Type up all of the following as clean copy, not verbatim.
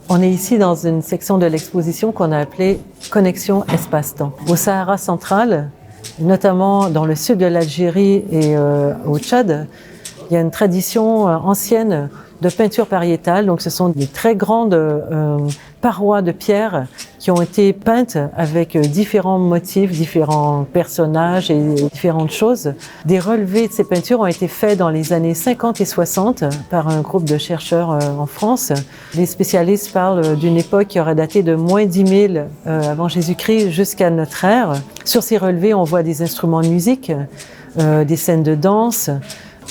On est ici dans une section de l'exposition qu'on a appelée Connexion Espace-Temps. Au Sahara central, notamment dans le sud de l'Algérie et au Tchad, il y a une tradition ancienne de peinture pariétale. Donc ce sont des très grandes parois de pierre qui ont été peintes avec différents motifs, différents personnages et différentes choses. Des relevés de ces peintures ont été faits dans les années 50 et 60 par un groupe de chercheurs en France. Les spécialistes parlent d'une époque qui aurait daté de moins 10 000 avant Jésus-Christ jusqu'à notre ère. Sur ces relevés, on voit des instruments de musique, des scènes de danse.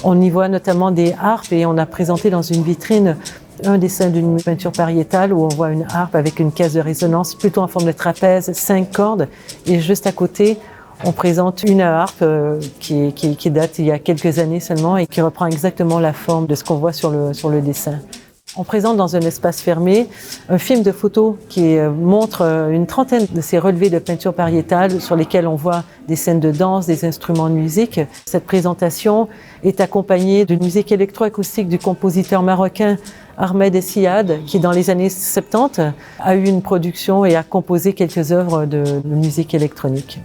On y voit notamment des harpes et on a présenté dans une vitrine un dessin d'une peinture pariétale où on voit une harpe avec une caisse de résonance plutôt en forme de trapèze, 5 cordes. Et juste à côté, on présente une harpe qui date il y a quelques années seulement et qui reprend exactement la forme de ce qu'on voit sur le dessin. On présente dans un espace fermé un film de photos qui montre une trentaine de ces relevés de peinture pariétale sur lesquels on voit des scènes de danse, des instruments de musique. Cette présentation est accompagnée d'une musique électroacoustique du compositeur marocain Ahmed Essiad, qui dans les années 70 a eu une production et a composé quelques œuvres de musique électronique.